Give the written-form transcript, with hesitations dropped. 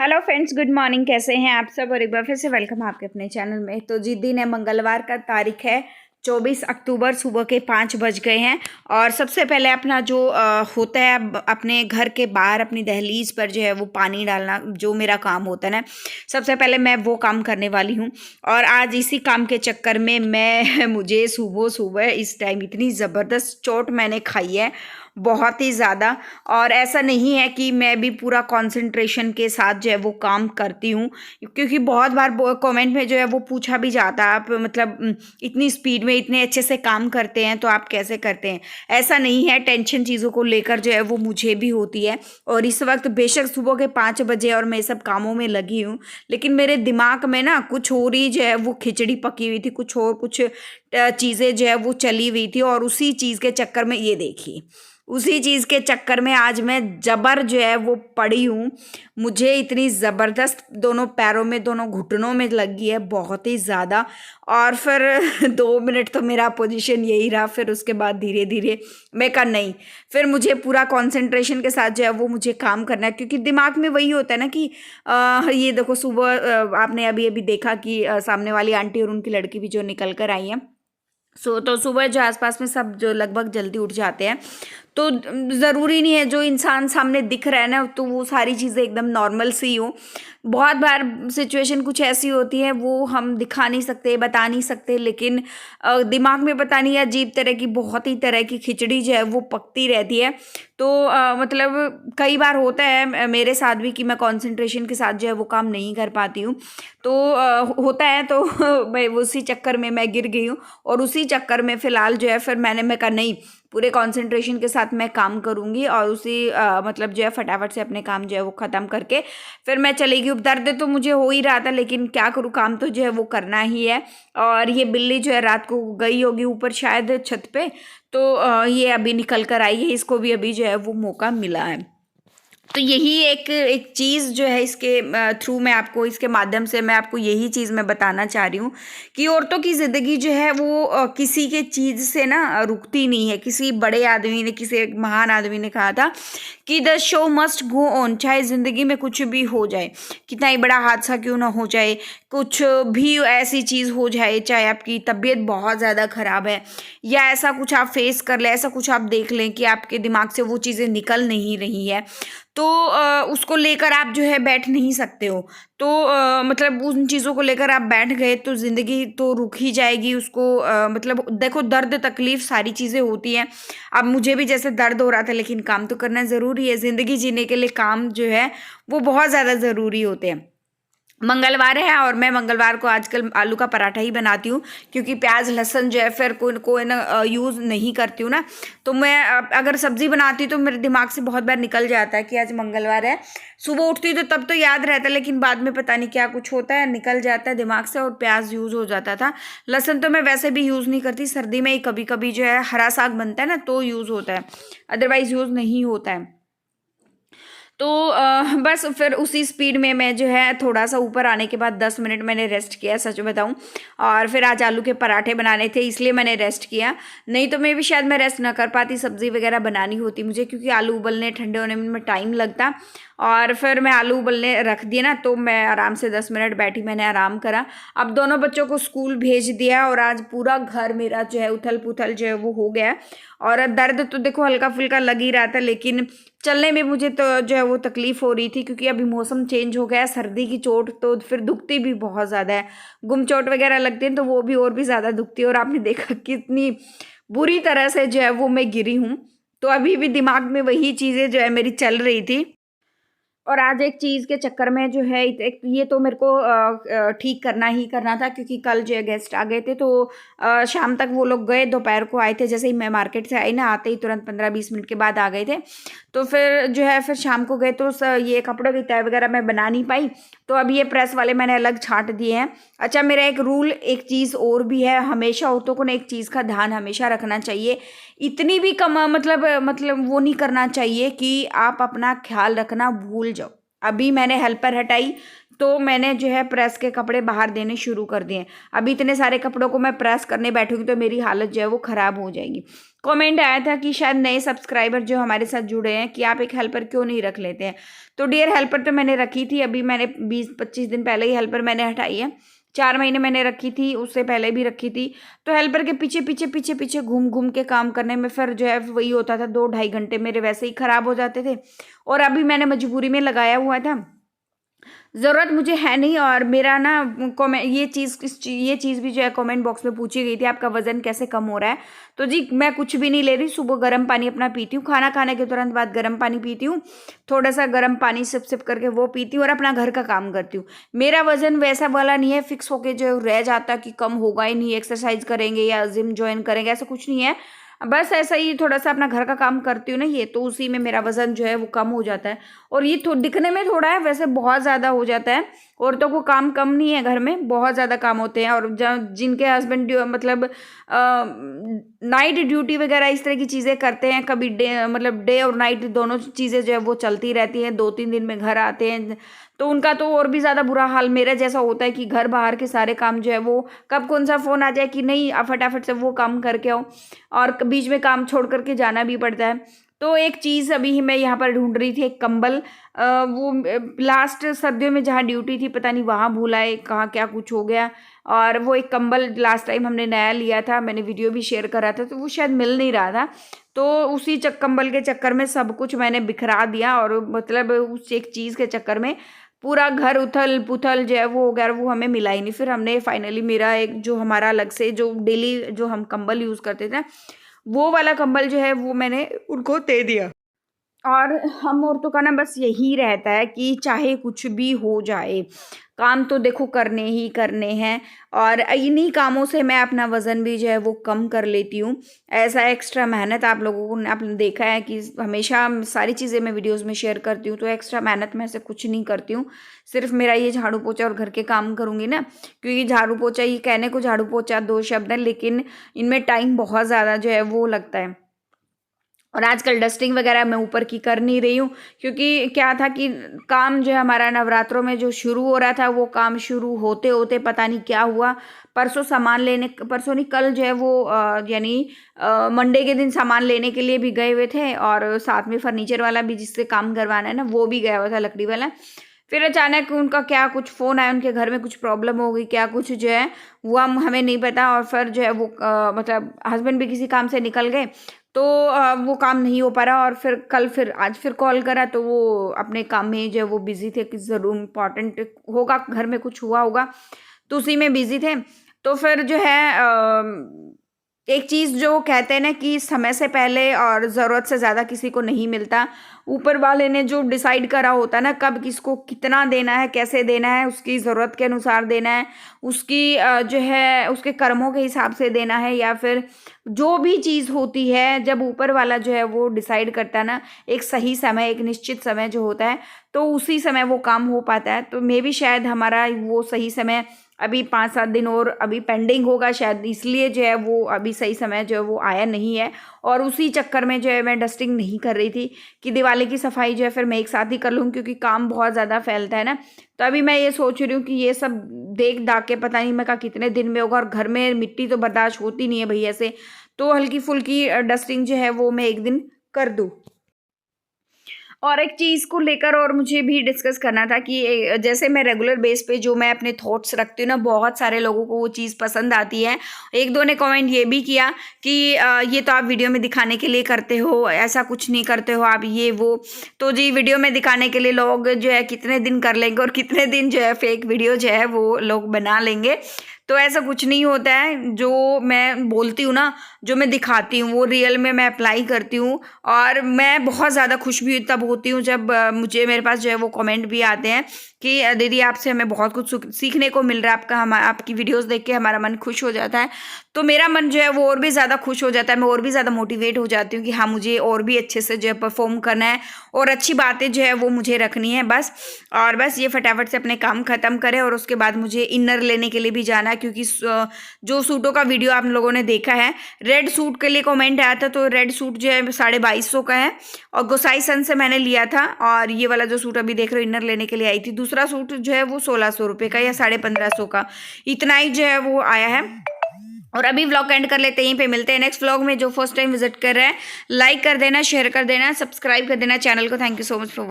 Hello friends, good morning. कैसे हैं आप सब? और एक बार फिर से वेलकम आपके अपने चैनल में। तो जिस दिन है मंगलवार का, तारीख है 24 अक्टूबर, सुबह के 5 बज गए हैं। और सबसे पहले अपना जो होता है अपने घर के बाहर अपनी दहलीज पर जो है वो पानी डालना, जो मेरा काम होता है ना, सबसे पहले मैं वो काम करने वाली हूँ। और आज इसी काम के चक्कर में मुझे सुबह सुबह इस टाइम इतनी ज़बरदस्त चोट मैंने खाई है, बहुत ही ज़्यादा। और ऐसा नहीं है कि मैं भी पूरा कंसंट्रेशन के साथ जो है वो काम करती हूँ, क्योंकि बहुत बार कमेंट में जो है वो पूछा भी जाता है, आप मतलब इतनी स्पीड में इतने अच्छे से काम करते हैं तो आप कैसे करते हैं। ऐसा नहीं है, टेंशन चीज़ों को लेकर जो है वो मुझे भी होती है। और इस वक्त बेशक सुबह के 5 बजे और मैं सब कामों में लगी हूँ, लेकिन मेरे दिमाग में ना कुछ और ही जो है वो खिचड़ी पकी हुई थी, कुछ चीज़ें जो है वो चली हुई थी। और उसी चीज़ के चक्कर में ये देखिए, उसी चीज़ के चक्कर में आज मैं जबर जो है वो पड़ी हूँ। मुझे इतनी ज़बरदस्त दोनों पैरों में, दोनों घुटनों में लगी है, बहुत ही ज़्यादा। और फिर 2 मिनट तो मेरा पोजीशन यही रहा। फिर उसके बाद धीरे धीरे मैं कहा नहीं, फिर मुझे पूरा कंसंट्रेशन के साथ जो है वो मुझे काम करना है, क्योंकि दिमाग में वही होता है ना कि ये देखो सुबह आपने अभी अभी देखा कि सामने वाली आंटी और उनकी लड़की भी जो निकल कर आई हैं। तो सुबह जो आसपास में सब जो लगभग जल्दी उठ जाते हैं, तो ज़रूरी नहीं है जो इंसान सामने दिख रहा है ना तो वो सारी चीज़ें एकदम नॉर्मल सी हो। बहुत बार सिचुएशन कुछ ऐसी होती है वो हम दिखा नहीं सकते, बता नहीं सकते, लेकिन दिमाग में पता नहीं अजीब तरह की, बहुत ही तरह की खिचड़ी जो है वो पकती रहती है। तो मतलब कई बार होता है मेरे साथ भी कि मैं कंसंट्रेशन के साथ जो है वो काम नहीं कर पाती हूँ। तो होता है तो मैं उसी चक्कर में मैं गिर गई हूँ। और उसी चक्कर में फ़िलहाल जो है फिर मैं कहा नहीं, पूरे कंसंट्रेशन के साथ मैं काम करूँगी और उसी मतलब जो है फटाफट से अपने काम जो है वो ख़त्म करके फिर मैं चली गई। दर्द तो मुझे हो ही रहा था, लेकिन क्या करूँ, काम तो जो है वो करना ही है। और ये बिल्ली जो है रात को गई होगी ऊपर शायद छत पे, तो ये अभी निकल कर आई है, इसको भी अभी जो है वो मौका मिला है। तो यही एक चीज़ जो है इसके थ्रू मैं आपको, इसके माध्यम से मैं आपको यही चीज़ मैं बताना चाह रही हूँ कि औरतों की ज़िंदगी जो है वो किसी के चीज़ से ना रुकती नहीं है। किसी बड़े आदमी ने, किसी एक महान आदमी ने कहा था कि the show must go on, चाहे ज़िंदगी में कुछ भी हो जाए, कितना ही बड़ा हादसा क्यों ना हो जाए, कुछ भी ऐसी चीज़ हो जाए, चाहे आपकी तबीयत बहुत ज़्यादा ख़राब है या ऐसा कुछ आप फेस कर लें, ऐसा कुछ आप देख लें कि आपके दिमाग से वो चीज़ें निकल नहीं रही है, तो उसको लेकर आप जो है बैठ नहीं सकते हो। तो मतलब उन चीज़ों को लेकर आप बैठ गए तो ज़िंदगी तो रुक ही जाएगी। उसको मतलब देखो, दर्द तकलीफ़ सारी चीज़ें होती हैं। अब मुझे भी जैसे दर्द हो रहा था, लेकिन काम तो करना ज़रूरी है। ज़िंदगी जीने के लिए काम जो है वो बहुत ज़्यादा ज़रूरी होते हैं। मंगलवार है और मैं मंगलवार को आजकल आलू का पराठा ही बनाती हूँ, क्योंकि प्याज लहसुन जो है फिर कोई ना यूज़ नहीं करती हूँ ना। तो मैं अगर सब्ज़ी बनाती हूँ तो मेरे दिमाग से बहुत बार निकल जाता है कि आज मंगलवार है। सुबह उठती हूँ तो तब तो याद रहता है, लेकिन बाद में पता नहीं क्या कुछ होता है, निकल जाता है दिमाग से। और प्याज यूज़ हो जाता था। लहसुन तो मैं वैसे भी यूज़ नहीं करती, सर्दी में ही कभी कभी जो है हरा साग बनता है ना तो यूज़ होता है, अदरवाइज़ यूज़ नहीं होता है। तो बस फिर उसी स्पीड में मैं जो है थोड़ा-सा ऊपर आने के बाद 10 मिनट मैंने रेस्ट किया, सच बताऊँ। और फिर आज आलू के पराठे बनाने थे, इसलिए मैंने रेस्ट किया। नहीं तो मैं भी शायद मैं रेस्ट ना कर पाती, सब्ज़ी वग़ैरह बनानी होती मुझे, क्योंकि आलू उबलने, ठंडे होने में टाइम लगता। और फिर मैं आलू उबलने रख दिए ना, तो मैं आराम से 10 मिनट बैठी, मैंने आराम करा। अब दोनों बच्चों को स्कूल भेज दिया और आज पूरा घर मेरा जो है उथल-पुथल जो है वो हो गया है। और दर्द तो देखो हल्का-फुल्का लग ही रहा था, लेकिन चलने में मुझे तो जो है वो तकलीफ़ हो रही थी, क्योंकि अभी मौसम चेंज हो गया है। सर्दी की चोट तो फिर दुखती भी बहुत ज़्यादा है। गुम चोट वग़ैरह लगती है तो वो भी और भी ज़्यादा दुखती है। और आपने देखा कितनी बुरी तरह से जो है वो मैं गिरी हूँ। तो अभी भी दिमाग में वही चीज़ें जो है मेरी चल रही थी। और आज एक चीज़ के चक्कर में जो है एक ये तो मेरे को ठीक करना ही करना था, क्योंकि कल जो है गेस्ट आ गए थे। तो शाम तक वो लोग गए, दोपहर को आए थे। जैसे ही मैं मार्केट से आई ना, आते ही तुरंत 15-20 मिनट के बाद आ गए थे। तो फिर जो है फिर शाम को गए तो ये कपड़ों की तह वगैरह मैं बना नहीं पाई। तो अब ये प्रेस वाले मैंने अलग छाँट दिए हैं। अच्छा, मेरा एक रूल, एक चीज़ और भी है, हमेशा औरतों को ना एक चीज़ का ध्यान हमेशा रखना चाहिए। इतनी भी कम मतलब वो नहीं करना चाहिए कि आप अपना ख्याल रखना भूल जाओ। अभी मैंने हेल्पर हटाई तो मैंने जो है प्रेस के कपड़े बाहर देने शुरू कर दिए। अभी इतने सारे कपड़ों को मैं प्रेस करने बैठूंगी तो मेरी हालत जो है वो ख़राब हो जाएगी। कमेंट आया था कि शायद नए सब्सक्राइबर जो हमारे साथ जुड़े हैं कि आप एक हेल्पर क्यों नहीं रख लेते हैं। तो डियर हेल्पर तो मैंने रखी थी, अभी मैंने 20-25 दिन पहले ही हेल्पर मैंने हटाई है। 4 महीने मैंने रखी थी, उससे पहले भी रखी थी। तो हेल्पर के पीछे पीछे पीछे पीछे घूम घूम के काम करने में फिर जो है वही होता था, 2-2.5 घंटे मेरे वैसे ही ख़राब हो जाते थे। और अभी मैंने मजबूरी में लगाया हुआ था, ज़रूरत मुझे है नहीं। और मेरा ना कॉमें ये चीज़ भी जो है कमेंट बॉक्स में पूछी गई थी, आपका वज़न कैसे कम हो रहा है। तो जी मैं कुछ भी नहीं ले रही, सुबह गर्म पानी अपना पीती हूँ, खाना खाने के तुरंत बाद गर्म पानी पीती हूँ, थोड़ा सा गर्म पानी सिप सिप करके वो पीती हूँ और अपना घर का काम करती हूँ। मेरा वज़न वैसा वाला नहीं है फिक्स होके जो रह जाता कि कम होगा ही नहीं, एक्सरसाइज करेंगे या जिम ज्वाइन करेंगे, ऐसा कुछ नहीं है। बस ऐसा ही थोड़ा सा अपना घर का काम करती हूँ ना ये, तो उसी में मेरा वज़न जो है वो कम हो जाता है। और ये दिखने में थोड़ा है, वैसे बहुत ज़्यादा हो जाता है। औरतों को काम कम नहीं है, घर में बहुत ज़्यादा काम होते हैं। और जिनके हस्बैंड मतलब नाइट ड्यूटी वगैरह इस तरह की चीज़ें करते हैं, कभी डे और नाइट दोनों चीज़ें जो है वो चलती रहती हैं, 2-3 दिन में घर आते हैं, तो उनका तो और भी ज़्यादा बुरा हाल मेरा जैसा होता है कि घर बाहर के सारे काम जो है वो कब कौन सा फ़ोन आ जाए कि नहीं आप फटाफट से वो काम करके आओ, और बीच में काम छोड़ करके जाना भी पड़ता है। तो एक चीज़ अभी ही मैं यहाँ पर ढूंढ रही थी, एक कंबल, वो लास्ट सर्दियों में जहाँ ड्यूटी थी पता नहीं वहाँ भूला है कहाँ क्या कुछ हो गया। और वो एक कंबल लास्ट टाइम हमने नया लिया था, मैंने वीडियो भी शेयर करा था, तो वो शायद मिल नहीं रहा था। तो उसी कंबल के चक्कर में सब कुछ मैंने बिखरा दिया, और मतलब उस एक चीज़ के चक्कर में पूरा घर उथल पुथल जो है वो हो गया, वो हमें मिला ही नहीं। फिर हमने फाइनली मेरा एक जो हमारा अलग से जो डेली जो हम कंबल यूज़ करते थे वो वाला कंबल जो है वो मैंने उनको दे दिया। और हम औरतों का ना बस यही रहता है कि चाहे कुछ भी हो जाए, काम तो देखो करने ही करने हैं। और इन्हीं कामों से मैं अपना वज़न भी जो है वो कम कर लेती हूँ। ऐसा एक्स्ट्रा मेहनत आप लोगों को आपने देखा है कि हमेशा सारी चीज़ें मैं वीडियोज़ में शेयर करती हूँ, तो एक्स्ट्रा मेहनत मैं ऐसे कुछ नहीं करती हूँ। सिर्फ मेरा ये झाड़ू पोछा और घर के काम करूँगी ना, क्योंकि झाड़ू पोछा ये कहने को झाड़ू पोछा 2 शब्द हैं, लेकिन इनमें टाइम बहुत ज़्यादा जो है वो लगता है। और आजकल डस्टिंग वगैरह मैं ऊपर की कर नहीं रही हूँ, क्योंकि क्या था कि काम जो है हमारा नवरात्रों में जो शुरू हो रहा था, वो काम शुरू होते होते पता नहीं क्या हुआ। परसों नहीं कल जो है वो यानी मंडे के दिन सामान लेने के लिए भी गए हुए थे, और साथ में फर्नीचर वाला भी जिससे काम करवाना है ना वो भी गया हुआ था, लकड़ी वाला। फिर अचानक उनका क्या कुछ फ़ोन आया, उनके घर में कुछ प्रॉब्लम हो गई, क्या कुछ जो है वो हमें नहीं पता। और फिर जो है वो मतलब हस्बैंड भी किसी काम से निकल गए, तो वो काम नहीं हो पा रहा। और फिर आज फिर कॉल करा तो वो अपने काम में जो है वो बिज़ी थे कि ज़रूर इम्पॉर्टेंट होगा, घर में कुछ हुआ होगा, तो उसी में बिज़ी थे। तो फिर जो है एक चीज़ जो कहते हैं ना कि समय से पहले और ज़रूरत से ज़्यादा किसी को नहीं मिलता। ऊपर वाले ने जो डिसाइड करा होता है ना कब किसको कितना देना है, कैसे देना है, उसकी ज़रूरत के अनुसार देना है, उसकी जो है उसके कर्मों के हिसाब से देना है, या फिर जो भी चीज़ होती है जब ऊपर वाला जो है वो डिसाइड करता है ना, एक सही समय, एक निश्चित समय जो होता है, तो उसी समय वो काम हो पाता है। तो मे भी शायद हमारा वो सही समय अभी 5-7 दिन और अभी पेंडिंग होगा शायद, इसलिए जो है वो अभी सही समय जो है वो आया नहीं है। और उसी चक्कर में जो है मैं डस्टिंग नहीं कर रही थी कि दिवाली की सफाई जो है फिर मैं एक साथ ही कर लूँ, क्योंकि काम बहुत ज़्यादा फैलता है ना। तो अभी मैं ये सोच रही हूँ कि ये सब देख दाख के पता नहीं मैं कहा कितने दिन में होगा, और घर में मिट्टी तो बर्दाश्त होती नहीं है भैया से, तो हल्की फुल्की डस्टिंग जो है वो मैं एक दिन कर दूँ। और एक चीज़ को लेकर और मुझे भी डिस्कस करना था कि जैसे मैं रेगुलर बेस पे जो मैं अपने थॉट्स रखती हूँ ना, बहुत सारे लोगों को वो चीज़ पसंद आती है। एक दो ने कमेंट ये भी किया कि ये तो आप वीडियो में दिखाने के लिए करते हो, ऐसा कुछ नहीं करते हो आप ये वो। तो जी वीडियो में दिखाने के लिए लोग जो है कितने दिन कर लेंगे, और कितने दिन जो है फेक वीडियो जो है वो लोग बना लेंगे। तो ऐसा कुछ नहीं होता है, जो मैं बोलती हूँ ना, जो मैं दिखाती हूँ वो रियल में मैं अप्लाई करती हूँ। और मैं बहुत ज़्यादा खुश भी तब होती हूँ जब मुझे मेरे पास जो है वो कमेंट भी आते हैं कि दीदी आपसे हमें बहुत कुछ सीखने को मिल रहा है, आपकी वीडियोस देख के हमारा मन खुश हो जाता है। तो मेरा मन जो है वो और भी ज़्यादा खुश हो जाता है, मैं और भी ज़्यादा मोटिवेट हो जाती हूँ कि हाँ मुझे और भी अच्छे से जो है परफॉर्म करना है और अच्छी बातें जो है वो मुझे रखनी है बस। और बस ये फटाफट से अपने काम ख़त्म करें और उसके बाद मुझे इनर लेने के लिए भी जाना है, क्योंकि जो सूटों का वीडियो आप लोगों ने देखा है, रेड सूट के लिए कमेंट आया था, तो रेड सूट जो है 2250 का है और गोसाई सन से मैंने लिया था। और ये वाला जो सूट अभी देख रहे हो इनर लेने के लिए आई थी, दूसरा सूट जो है वो 1600 रुपये का या 1550 का, इतना ही जो है वो आया है। और अभी व्लॉग एंड कर लेते हैं, यहीं पे मिलते हैं नेक्स्ट व्लॉग में। जो फर्स्ट टाइम विजिट कर रहे हैं लाइक कर देना, शेयर कर देना, सब्सक्राइब कर देना चैनल को। Thank you so much for watching.